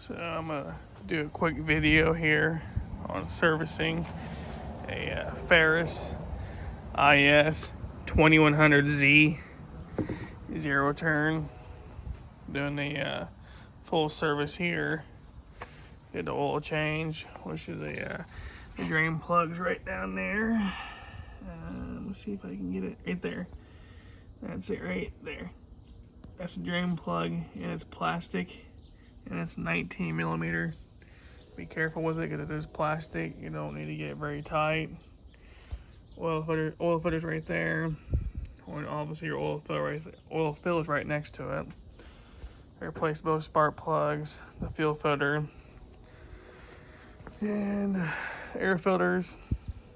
So I'm gonna do a quick video here on servicing a Ferris IS 2100Z zero turn. Doing the full service here. Did the oil change, which is the drain plugs right down there. Let's see if I can get it right there. That's it right there. That's a drain plug, and it's plastic, and it's 19 millimeter. Be careful with it because it is plastic. You don't need to get it very tight. Oil filter's right there. Obviously your oil fill is right next to it. I replaced both spark plugs, the fuel filter, and air filters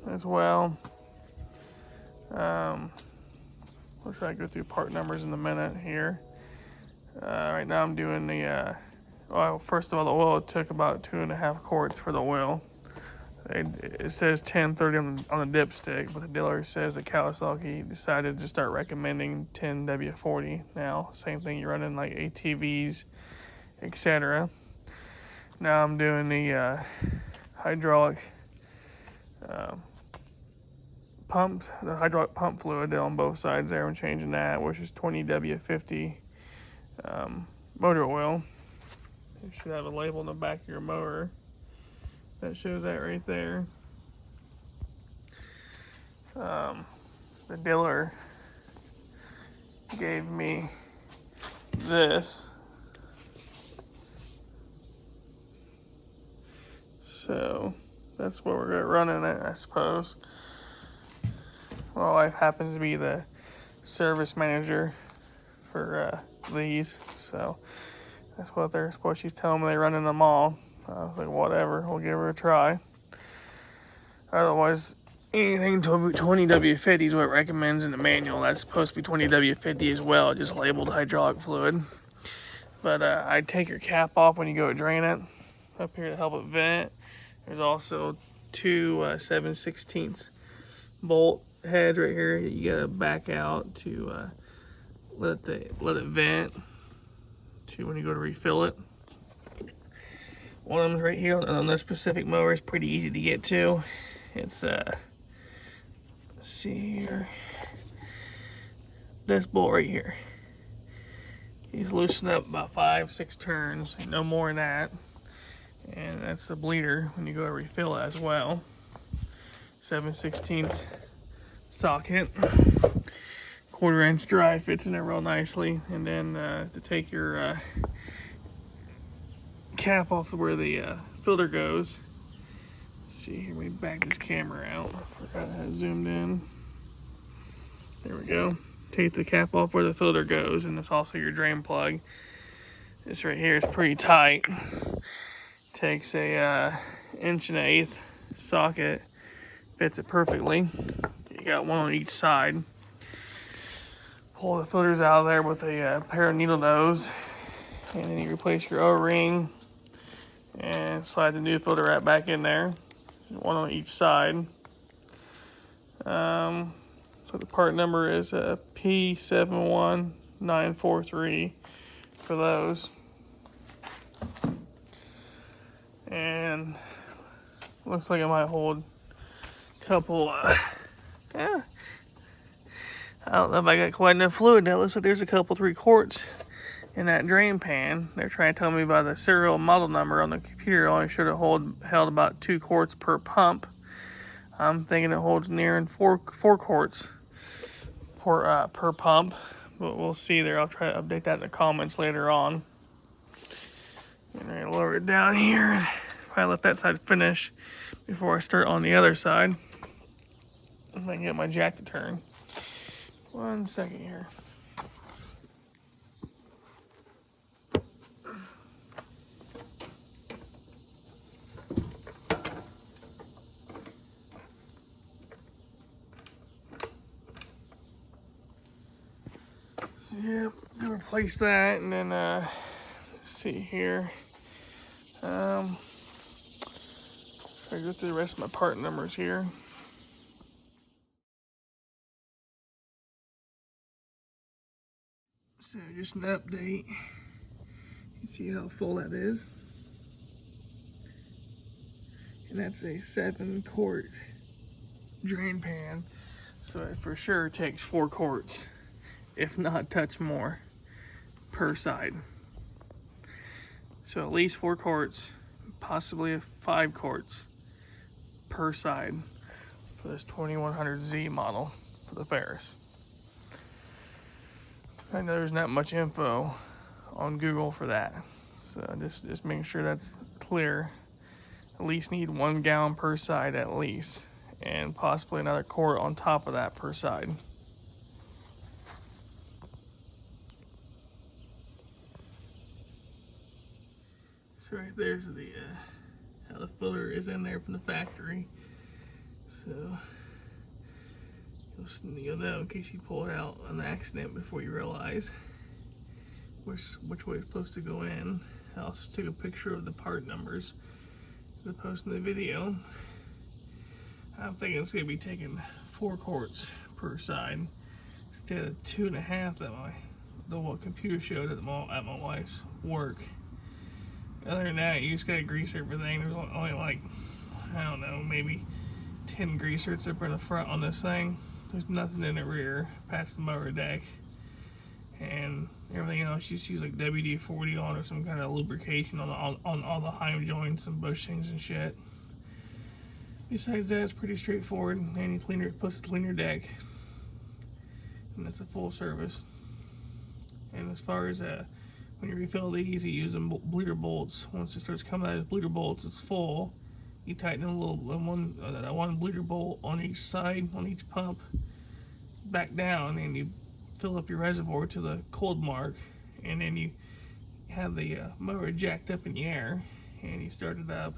as well. We'll try to go through part numbers in a minute here. Right now I'm doing the, well, first of all, the oil took about 2.5 quarts for the oil. It says 1030 on the dipstick, but the dealer says that Kawasaki decided to start recommending 10W40 now. Same thing you run in like ATVs, etc. Now I'm doing the hydraulic the hydraulic pump fluid on both sides there. I'm changing that, which is 20W50 motor oil. You should have a label in the back of your mower that shows that right there. The dealer gave me this. So that's what we're running it, I suppose. My wife happens to be the service manager for these, so that's what she's telling me they run in the mall. I was like, whatever, we'll give her a try. Otherwise, anything 20W50 is what it recommends in the manual. That's supposed to be 20W50 as well, just labeled hydraulic fluid. But I'd take your cap off when you go to drain it. Up here to help it vent. There's also two 7/16 bolt heads right here. You gotta back out to let it vent to when you go to refill it. One of them's right here on this specific mower. Is pretty easy to get to. It's let's see here, this bolt right here. He's loosened up about 5-6 turns, no more than that. And that's the bleeder when you go to refill it as well. 7/16 socket, 1/4-inch drive fits in there real nicely. And then to take your cap off of where the filter goes. Let's see here, let me back this camera out. Forgot how it zoomed in. There we go. Take the cap off where the filter goes, and it's also your drain plug. This right here is pretty tight. Takes a 1.1/8 socket, fits it perfectly. You got one on each side. Pull the filters out of there with a pair of needle nose, and then you replace your O-ring and slide the new filter right back in there. One on each side. So the part number is P71943 for those. And looks like it might hold a couple, yeah. I don't know if I got quite enough fluid now. It looks like there's a couple 3 quarts in that drain pan. They're trying to tell me by the serial model number on the computer. It only should have held about 2 quarts per pump. I'm thinking it holds near 4 quarts per pump, but we'll see there. I'll try to update that in the comments later on. And I lower it down here. Probably let that side finish before I start on the other side. I can get my jack to turn. 1 second here. Yep, replace that, and then let's see here. Try to go through the rest of my part numbers here. So just an update. You see how full that is. and that's a 7-quart drain pan, so it for sure takes 4 quarts, if not touch more, per side. So at least 4 quarts, possibly 5 quarts per side for this 2100Z model for the Ferris. I know there's not much info on Google for that, so just making sure that's clear. At least need 1 gallon per side at least, and possibly another quart on top of that per side. So right there's the how the filter is in there from the factory. So you'll know in case you pull it out on accident before you realize which way it's supposed to go in. I also took a picture of the part numbers to post in the video. I'm thinking it's going to be taking 4 quarts per side instead of 2.5 that the computer showed at my wife's work. Other than that, you just gotta grease everything. There's only like, I don't know, maybe 10 greasers up in the front on this thing. There's nothing in the rear past the mower deck. And everything else, you just use like WD-40 on or some kind of lubrication on all the heim joints and bushings and shit. Besides that, it's pretty straightforward. Any cleaner, supposed to clean your deck. And it's a full service. And as far as when you refill these, you use them bleeder bolts. Once it starts coming out as bleeder bolts, it's full. You tighten a little one bleeder bolt on each side, on each pump, back down, and you fill up your reservoir to the cold mark, and then you have the mower jacked up in the air, and you start it up,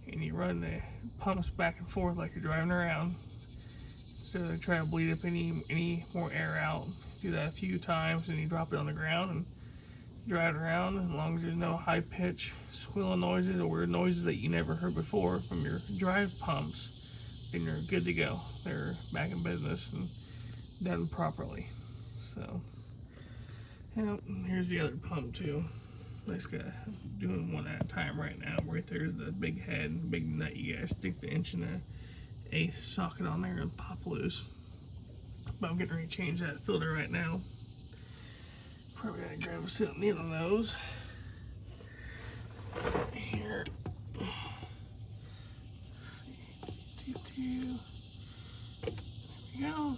and you run the pumps back and forth like you're driving around. So try to bleed up any more air out. Do that a few times, and you drop it on the ground and drive it around. As long as there's no high-pitched squealing noises or weird noises that you never heard before from your drive pumps, then you're good to go. They're back in business and done properly. So, yeah, here's the other pump too. This guy, doing one at a time right now. Right there's the big head, big nut. You guys stick the 1/8" socket on there and pop loose. But I'm getting ready to change that filter right now. Probably gotta grab something in on those. Here. Let's see. There we go.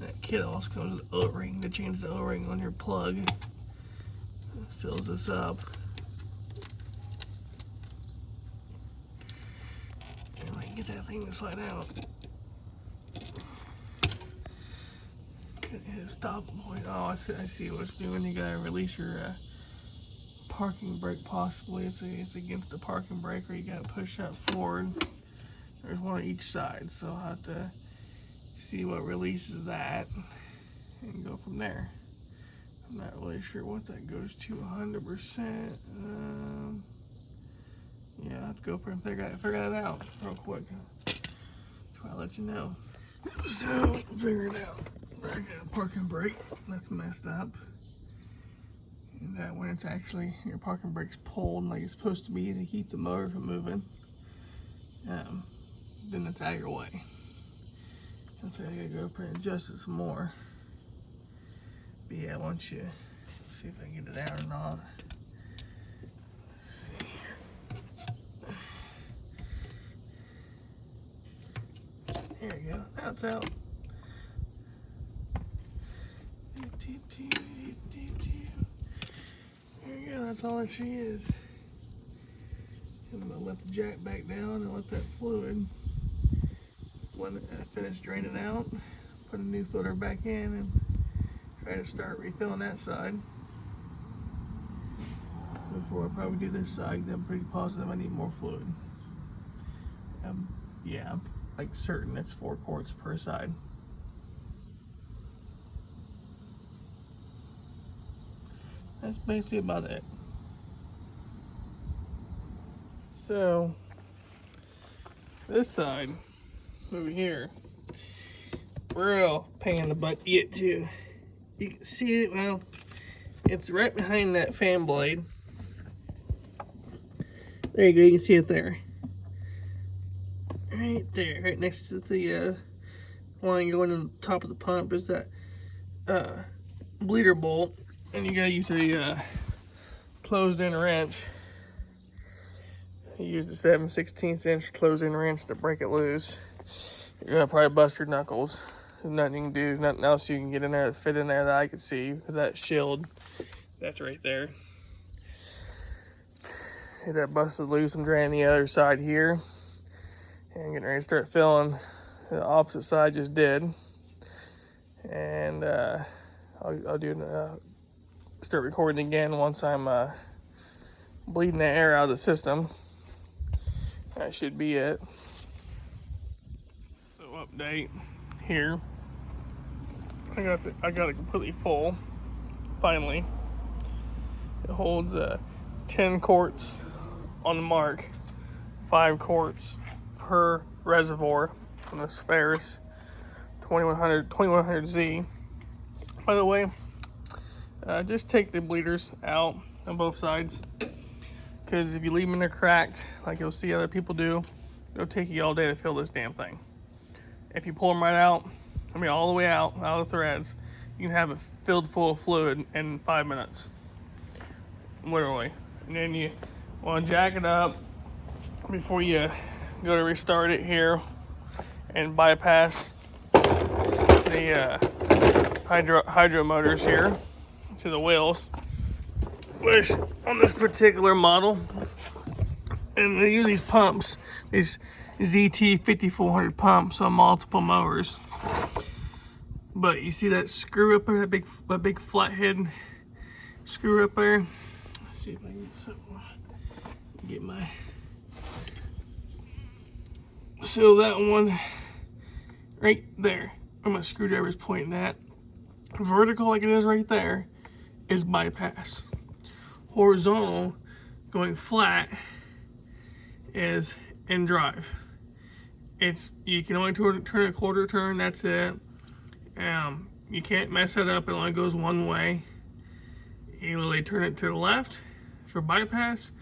That kit also comes with an O-ring to change the O-ring on your plug. It fills this up. And I can get that thing to slide out. Hit a stop point. Oh, I see what it's doing. You gotta release your parking brake possibly. It's against the parking brake, or you gotta push that forward. There's one on each side, so I'll have to see what releases that and go from there. I'm not really sure what that goes to 100%. Yeah, I have to go figure that out real quick. Try to let you know. So, figure it out. I got a parking brake that's messed up. And that when it's actually, your parking brake's pulled like it's supposed to be to keep the motor from moving, then it's out of your way. And so I gotta go up and adjust it some more. But yeah, once you see if I can get it out or not. Let's see here. There you go. Now it's out. There you go. That's all that she is. I'm gonna let the jack back down and let that fluid, when I finish draining out, put a new filter back in and try to start refilling that side before I probably do this side. I'm pretty positive I need more fluid. Yeah, I'm like certain it's 4 quarts per side. That's basically about it. So this side over here, real pain in the butt to get to. You can see it, well, it's right behind that fan blade. There you go, you can see it there. Right there, right next to the line going on the top of the pump is that bleeder bolt, and you gotta use a closed-in wrench. You use the 7/16" closed-in wrench to break it loose. You're gonna probably bust your knuckles. There's nothing you can do. There's nothing else you can get in there that fit in there that I could see, because that shield, that's right there. Hit that busted loose. I'm draining the other side here, and getting ready to start filling. The opposite side just did, and I'll do start recording again once I'm bleeding the air out of the system. That should be it. So update here. I got it completely full. Finally, it holds 10 quarts on the mark, 5 quarts per reservoir on this Ferris 2100Z. By the way, just take the bleeders out on both sides, because if you leave them in there cracked, like you'll see other people do, it'll take you all day to fill this damn thing. If you pull them right out, I mean all the way out of the threads, you can have it filled full of fluid in 5 minutes, literally. And then you want to jack it up before you go to restart it here and bypass the hydro motors here to the wheels, which on this particular model, and they use these pumps, these ZT 5400 pumps on multiple mowers. But you see that screw up there, that big flathead screw up there. Let's see if I can get something. Get my seal that one right there. Where my screwdriver is pointing at. Vertical, like it is right there, is bypass. Horizontal, going flat, is in drive. You can only turn a quarter turn. That's it. You can't mess it up. It only goes one way. You literally turn it to the left for bypass,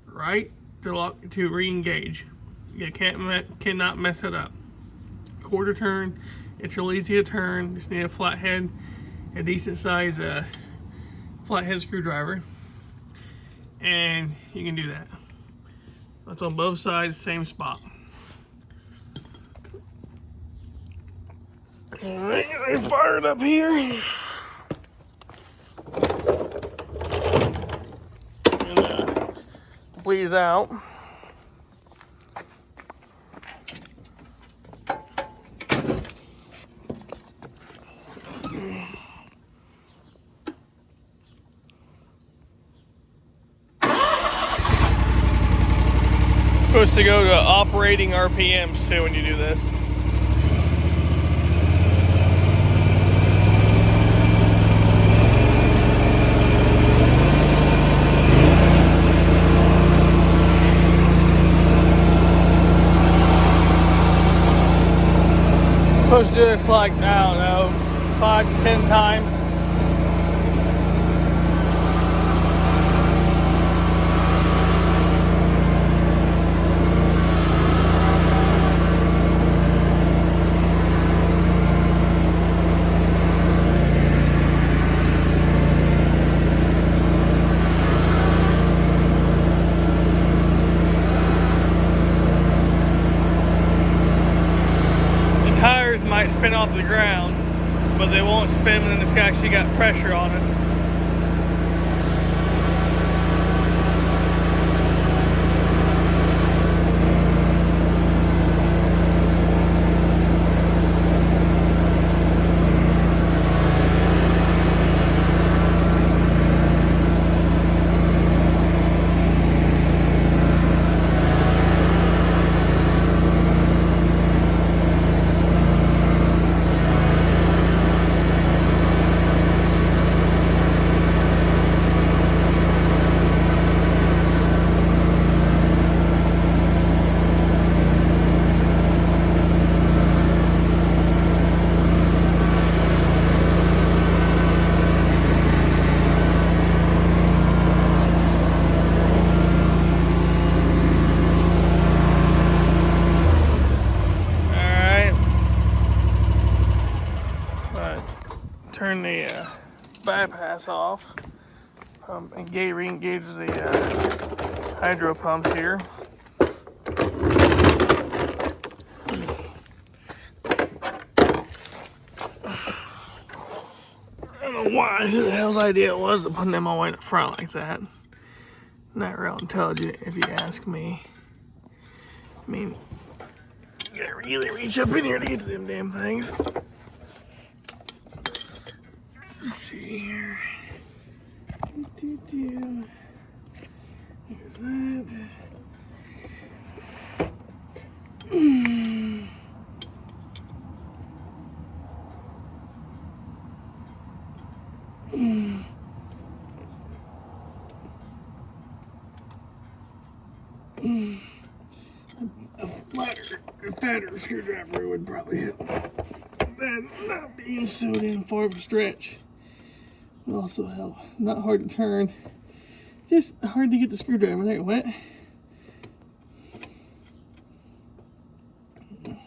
right to re-engage. You cannot mess it up. Quarter turn, it's real easy to turn. Just need a flathead, a decent size flathead screwdriver, and you can do that. That's on both sides, same spot. Alright, I fire it up here. And bleed it out. Supposed to go to operating RPMs too when you do this. Supposed to do this like, I don't know, 5 to 10 times. Might spin off the ground, but they won't spin when it's actually got pressure on it. turn the bypass off. Re-engage the hydro pumps here. I don't know why, who the hell's idea it was to put them all the way in the front like that. Not real intelligent, if you ask me. I mean, you gotta really reach up in here to get to them damn things. Let's see here. Here's that. A fatter screwdriver would probably help. That not being sewed in far of a stretch would also help. Not hard to turn, just hard to get the screwdriver. There it went. Okay.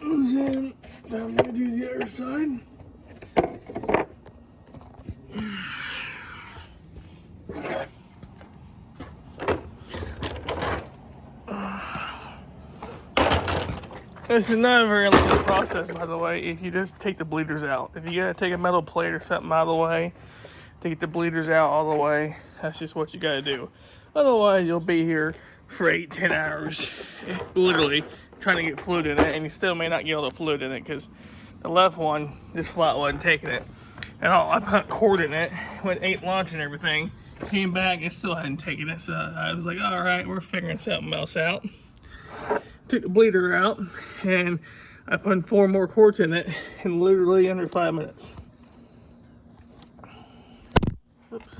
And then I'm gonna do the other side. This is not a very long process, by the way, if you just take the bleeders out. If you gotta take a metal plate or something out of the way to get the bleeders out all the way, that's just what you gotta do. Otherwise, you'll be here for 8-10 hours, literally, trying to get fluid in it, and you still may not get all the fluid in it, because the left one just flat wasn't taking it. And I put cord in it, ate lunch and everything, came back and still hadn't taken it, so I was like, alright, we're figuring something else out. Took the bleeder out, and I put 4 more quarts in it in literally under 5 minutes. Oops.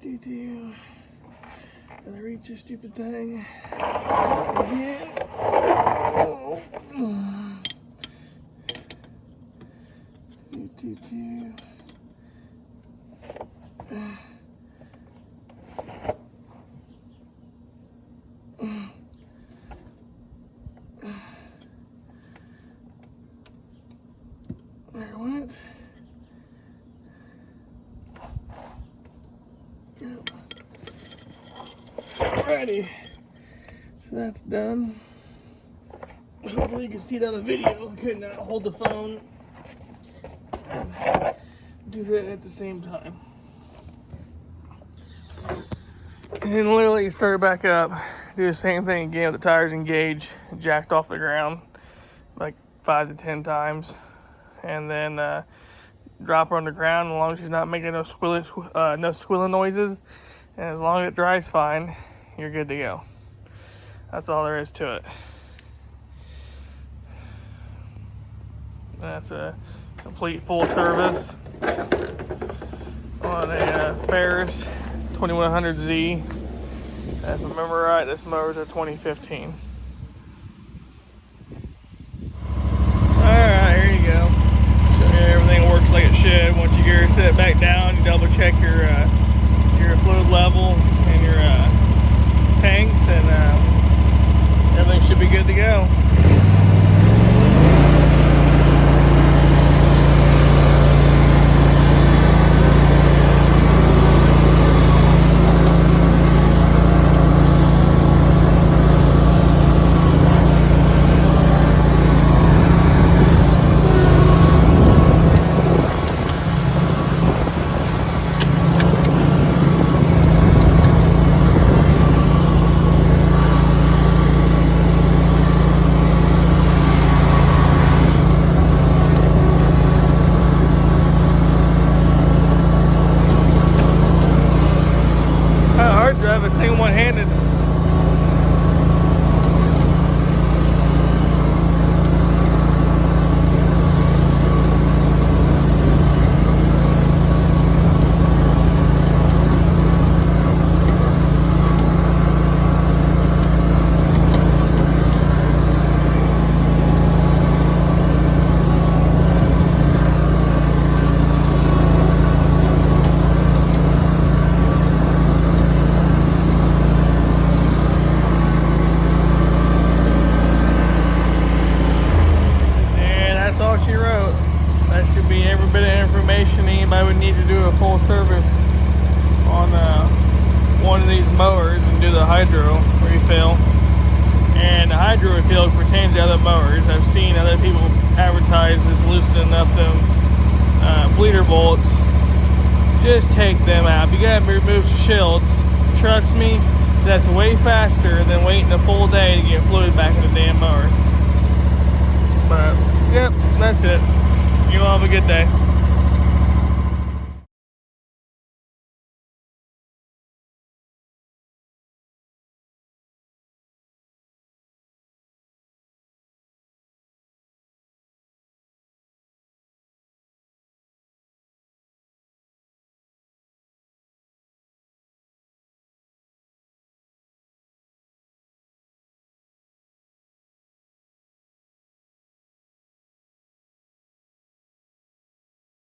Did I reach this stupid thing again? Oh. There it went. Yep. Alrighty, so that's done. Hopefully you can see that on the video. I could not hold the phone and do that at the same time. And literally start it back up. Do the same thing again with the tires engaged, jacked off the ground like 5 to 10 times. And then drop her on the ground as long as she's not making no squealing noises. And as long as it dries fine, you're good to go. That's all there is to it. That's a complete full service on a Ferris 2100Z. If I remember right, this mower's a 2015. Alright, here you go. Show you everything works like it should. Once you get her set back down, you double check your fluid level and your tanks, and everything should be good to go. Drive this thing one-handed. into these mowers and do the hydro refill. And the hydro refill pertains to other mowers. I've seen other people advertise as loosening up them bleeder bolts. Just take them out. If you gotta remove shields, trust me, that's way faster than waiting a full day to get fluid back in the damn mower. But, yep, that's it. You all have a good day.